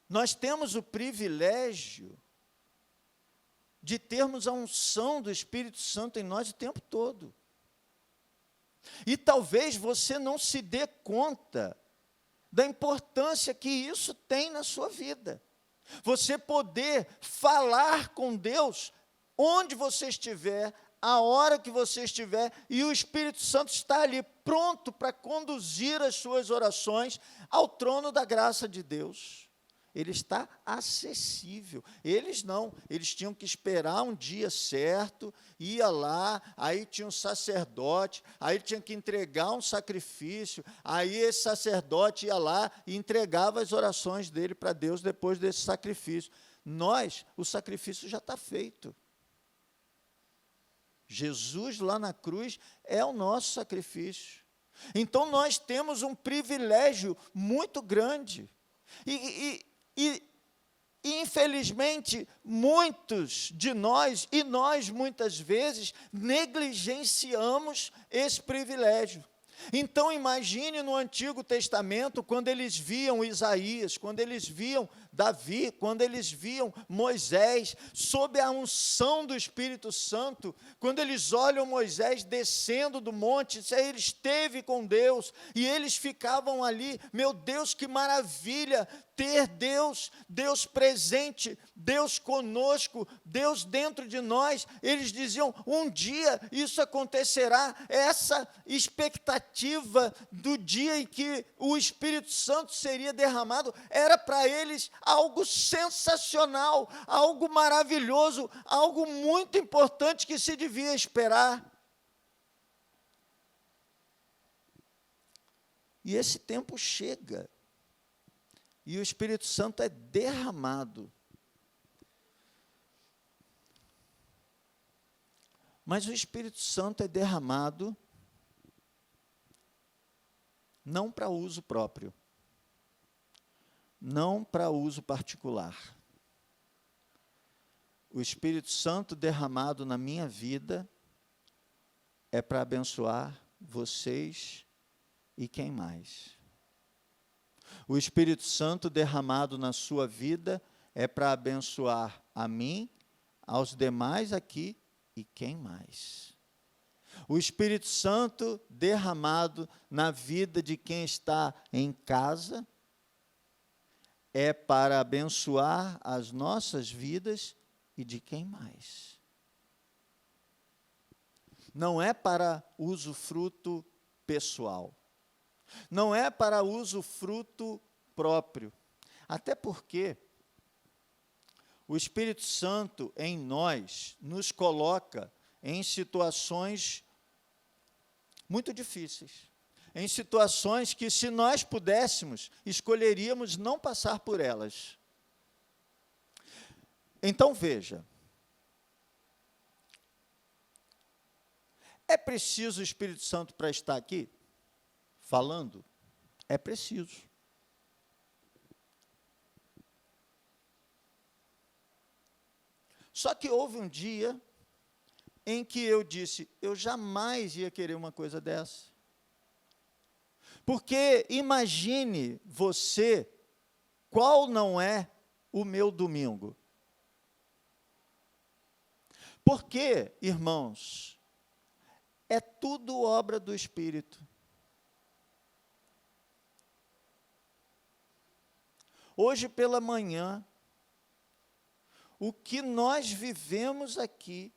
Speaker 6: Nós temos o privilégio de termos a unção do Espírito Santo em nós o tempo todo. E talvez você não se dê conta da importância que isso tem na sua vida. Você poder falar com Deus onde você estiver, a hora que você estiver, e o Espírito Santo está ali pronto para conduzir as suas orações ao trono da graça de Deus. Ele está acessível. Eles não, eles tinham que esperar um dia certo, ia lá, aí tinha um sacerdote, aí tinha que entregar um sacrifício, aí esse sacerdote ia lá e entregava as orações dele para Deus depois desse sacrifício. Nós, o sacrifício já está feito. Jesus lá na cruz é o nosso sacrifício. Então nós temos um privilégio muito grande. E infelizmente, muitos de nós, e nós muitas vezes, negligenciamos esse privilégio. Então, imagine no Antigo Testamento, quando eles viam Isaías, quando eles viam Davi, quando eles viam Moisés, sob a unção do Espírito Santo, quando eles olham Moisés descendo do monte, ele esteve com Deus, e eles ficavam ali, meu Deus, que maravilha, ter Deus presente, Deus conosco, Deus dentro de nós. Eles diziam, um dia isso acontecerá. Essa expectativa do dia em que o Espírito Santo seria derramado, era para eles algo sensacional, algo maravilhoso, algo muito importante que se devia esperar. E esse tempo chega. E o Espírito Santo é derramado. Mas o Espírito Santo é derramado não para uso próprio, não para uso particular. O Espírito Santo derramado na minha vida é para abençoar vocês e quem mais. O Espírito Santo derramado na sua vida é para abençoar a mim, aos demais aqui e quem mais. O Espírito Santo derramado na vida de quem está em casa é para abençoar as nossas vidas e de quem mais. Não é para usufruto pessoal. Não é para usufruto próprio. Até porque o Espírito Santo em nós nos coloca em situações muito difíceis. Em situações que, se nós pudéssemos, escolheríamos não passar por elas. Então, veja. É preciso o Espírito Santo para estar aqui? Falando? É preciso. Só que houve um dia em que eu disse, eu jamais ia querer uma coisa dessa. Porque imagine você, qual não é o meu domingo? Porque, irmãos, é tudo obra do Espírito. Hoje pela manhã, o que nós vivemos aqui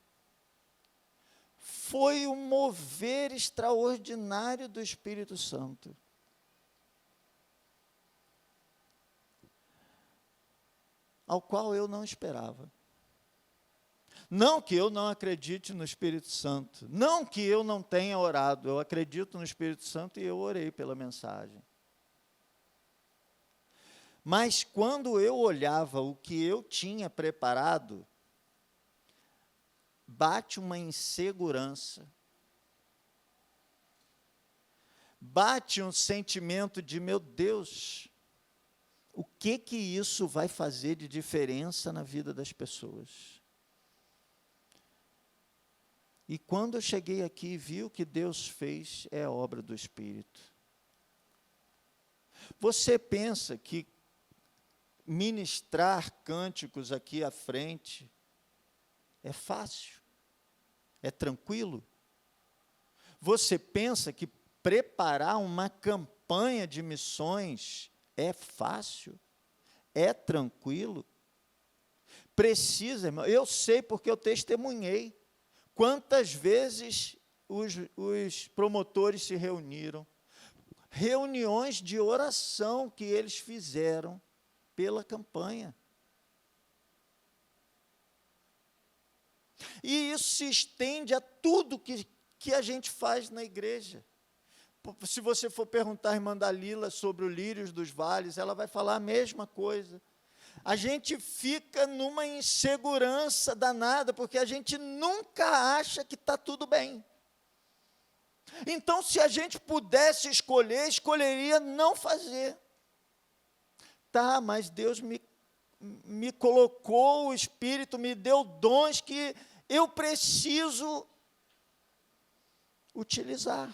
Speaker 6: foi um mover extraordinário do Espírito Santo. Ao qual eu não esperava. Não que eu não acredite no Espírito Santo, não que eu não tenha orado, eu acredito no Espírito Santo e eu orei pela mensagem. Mas quando eu olhava o que eu tinha preparado, bate uma insegurança, bate um sentimento de, meu Deus, o que isso vai fazer de diferença na vida das pessoas? E quando eu cheguei aqui e vi o que Deus fez, é obra do Espírito. Você pensa que ministrar cânticos aqui à frente é fácil? É tranquilo? Você pensa que preparar uma campanha de missões é fácil? É tranquilo? Precisa, irmão, eu sei porque eu testemunhei. Quantas vezes os promotores se reuniram, reuniões de oração que eles fizeram pela campanha. E isso se estende a tudo que a gente faz na igreja. Se você for perguntar à irmã Dalila sobre o Lírios dos Vales, ela vai falar a mesma coisa. A gente fica numa insegurança danada, porque a gente nunca acha que está tudo bem. Então, se a gente pudesse escolher, escolheria não fazer. Tá, mas Deus me colocou, o Espírito me deu dons que eu preciso utilizar.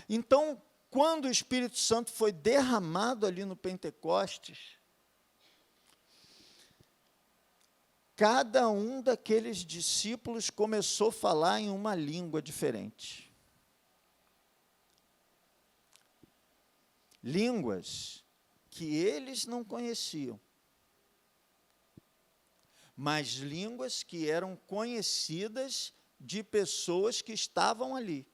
Speaker 6: Então, quando o Espírito Santo foi derramado ali no Pentecostes, cada um daqueles discípulos começou a falar em uma língua diferente. Línguas que eles não conheciam, mas línguas que eram conhecidas de pessoas que estavam ali.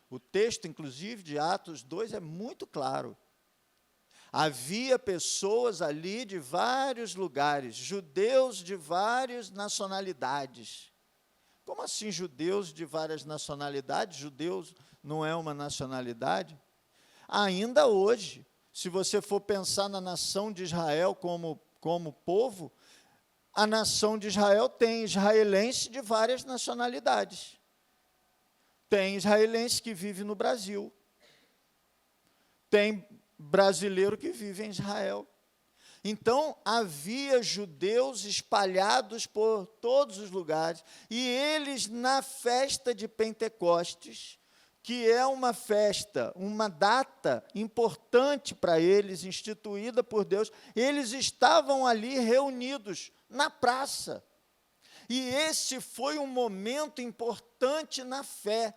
Speaker 6: O texto, inclusive, de Atos 2 é muito claro. Havia pessoas ali de vários lugares, judeus de várias nacionalidades, Como assim judeus de várias nacionalidades? Judeus não é uma nacionalidade? Ainda hoje, se você for pensar na nação de Israel como povo, a nação de Israel tem israelense de várias nacionalidades. Tem israelense que vive no Brasil. Tem brasileiro que vive em Israel. Então, havia judeus espalhados por todos os lugares, e eles, na festa de Pentecostes, que é uma festa, uma data importante para eles, instituída por Deus, eles estavam ali reunidos na praça. E esse foi um momento importante na fé,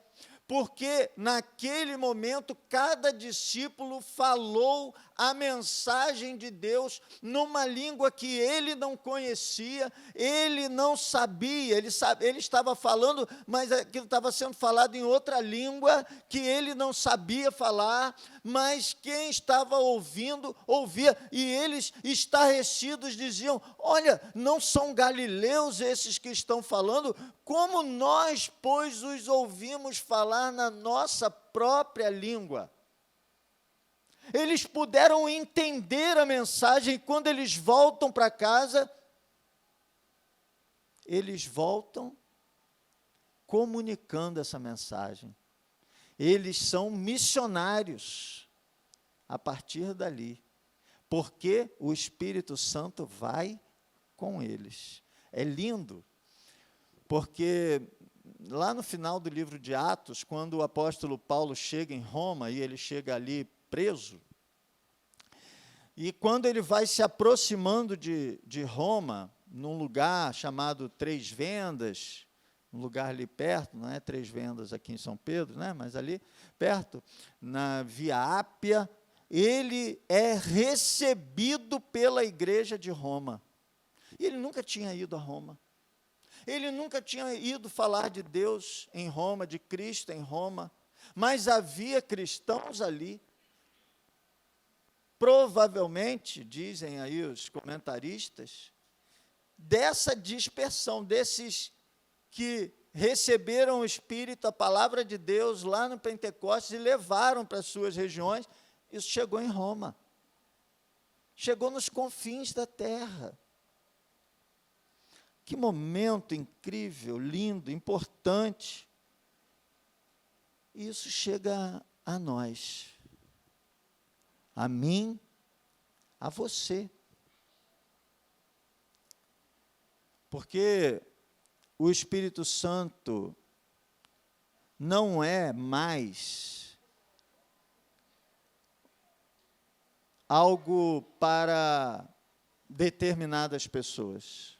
Speaker 6: porque naquele momento cada discípulo falou a mensagem de Deus numa língua que ele não conhecia, ele não sabia, ele estava falando, mas aquilo estava sendo falado em outra língua que ele não sabia falar, mas quem estava ouvindo, ouvia, e eles, estarrecidos, diziam: olha, não são galileus esses que estão falando? Como nós, pois, os ouvimos falar na nossa própria língua? Eles puderam entender a mensagem, e quando eles voltam para casa, eles voltam comunicando essa mensagem. Eles são missionários a partir dali, porque o Espírito Santo vai com eles. É lindo, porque lá no final do livro de Atos, quando o apóstolo Paulo chega em Roma, e ele chega ali preso, e quando ele vai se aproximando de Roma, num lugar chamado Três Vendas, um lugar ali perto, não é Três Vendas aqui em São Pedro, né, mas ali perto, na Via Ápia, ele é recebido pela igreja de Roma. E ele nunca tinha ido a Roma. Ele nunca tinha ido falar de Deus em Roma, de Cristo em Roma, mas havia cristãos ali. Provavelmente, dizem aí os comentaristas, dessa dispersão, desses que receberam o Espírito, a palavra de Deus lá no Pentecostes e levaram para as suas regiões, isso chegou em Roma. Chegou nos confins da terra. Que momento incrível, lindo, importante. Isso chega a nós, a mim, a você. Porque o Espírito Santo não é mais algo para determinadas pessoas.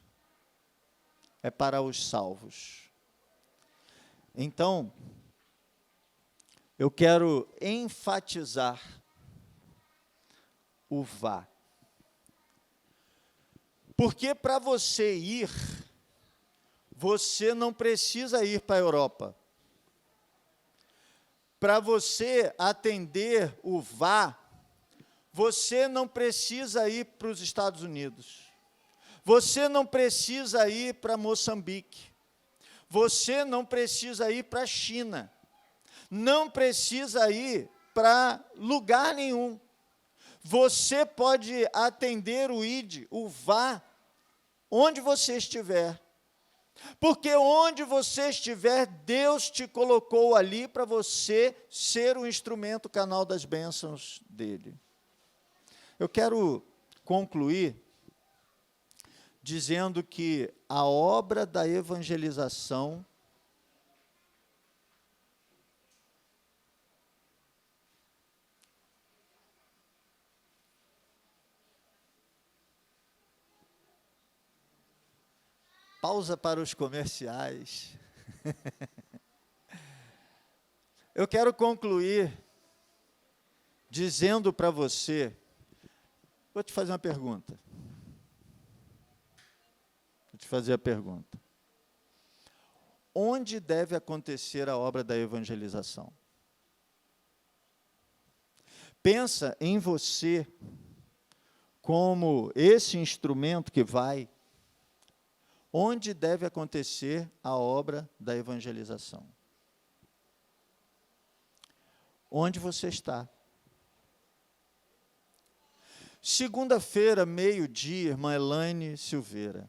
Speaker 6: É para os salvos. Então, eu quero enfatizar o vá. Porque para você ir, você não precisa ir para a Europa. Para você atender o vá, você não precisa ir para os Estados Unidos. Você não precisa ir para Moçambique. Você não precisa ir para a China. Não precisa ir para lugar nenhum. Você pode atender o ide, o vá, onde você estiver. Porque onde você estiver, Deus te colocou ali para você ser o instrumento, o canal das bênçãos dele. Eu quero concluir dizendo que a obra da evangelização pausa para os comerciais. Eu quero concluir dizendo para você, vou te fazer uma pergunta. Vou te fazer a pergunta. Onde deve acontecer a obra da evangelização? Pensa em você como esse instrumento que vai. onde deve acontecer a obra da evangelização. Onde você está? Segunda-feira, meio-dia, irmã Elaine Silveira.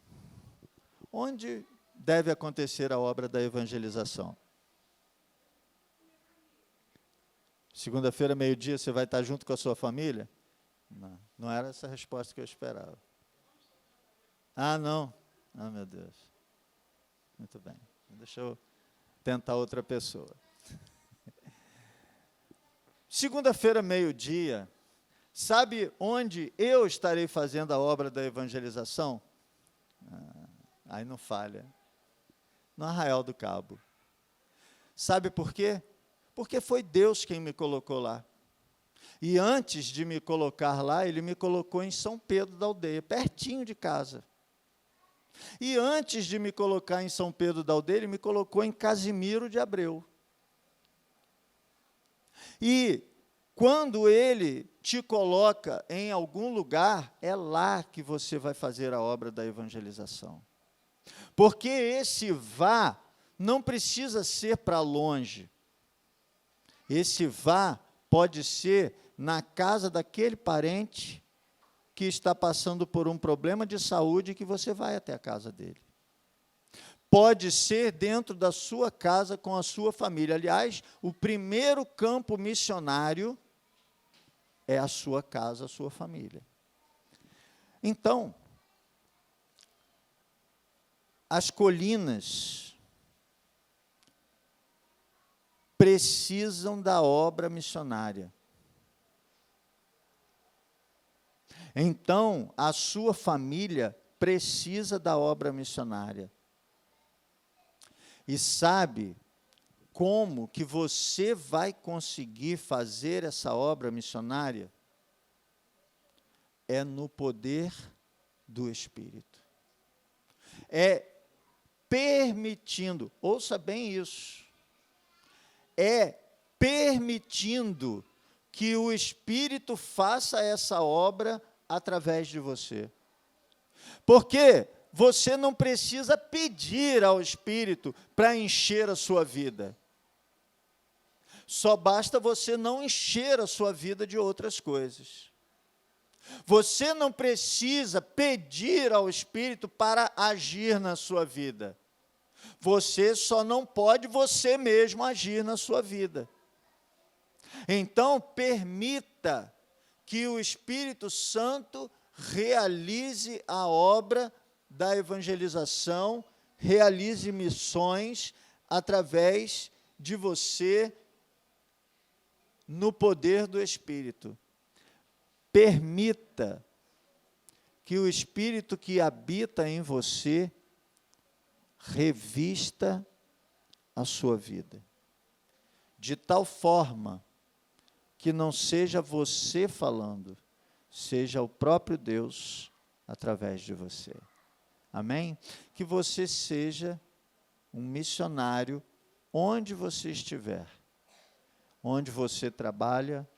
Speaker 6: Onde deve acontecer a obra da evangelização? Segunda-feira, meio-dia, você vai estar junto com a sua família? Não, não era essa a resposta que eu esperava. Ah, não. Ah, meu Deus. Muito bem. Deixa eu tentar outra pessoa. Segunda-feira, meio-dia, sabe onde eu estarei fazendo a obra da evangelização? Aí não falha. No Arraial do Cabo. Sabe por quê? Porque foi Deus quem me colocou lá. E antes de me colocar lá, Ele me colocou em São Pedro da Aldeia, pertinho de casa. E antes de me colocar em São Pedro da Aldeia, Ele me colocou em Casimiro de Abreu. E quando Ele te coloca em algum lugar, é lá que você vai fazer a obra da evangelização. Porque esse vá não precisa ser para longe. Esse vá pode ser na casa daquele parente que está passando por um problema de saúde e que você vai até a casa dele. Pode ser dentro da sua casa com a sua família. Aliás, o primeiro campo missionário é a sua casa, a sua família. Então, as colinas precisam da obra missionária. Então, a sua família precisa da obra missionária. E sabe como que você vai conseguir fazer essa obra missionária? É no poder do Espírito. É permitindo, ouça bem isso, é permitindo que o Espírito faça essa obra através de você. Porque você não precisa pedir ao Espírito para encher a sua vida. Só basta você não encher a sua vida de outras coisas. Você não precisa pedir ao Espírito para agir na sua vida. Você só não pode você mesmo agir na sua vida. Então, permita que o Espírito Santo realize a obra da evangelização, realize missões através de você no poder do Espírito. Permita que o Espírito que habita em você revista a sua vida, de tal forma que não seja você falando, seja o próprio Deus através de você. Amém? Que você seja um missionário onde você estiver, onde você trabalha,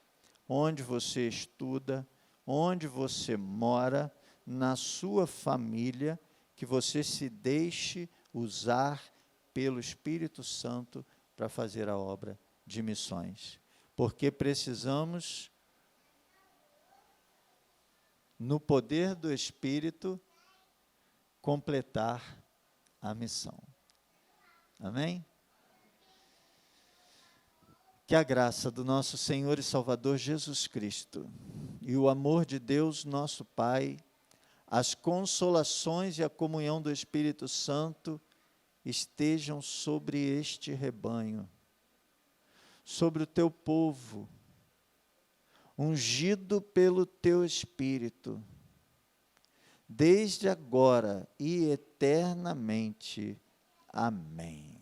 Speaker 6: onde você estuda, onde você mora, na sua família, que você se deixe usar pelo Espírito Santo para fazer a obra de missões. Porque precisamos, no poder do Espírito, completar a missão. Amém? Que a graça do nosso Senhor e Salvador Jesus Cristo e o amor de Deus, nosso Pai, as consolações e a comunhão do Espírito Santo estejam sobre este rebanho, sobre o teu povo, ungido pelo teu Espírito, desde agora e eternamente. Amém.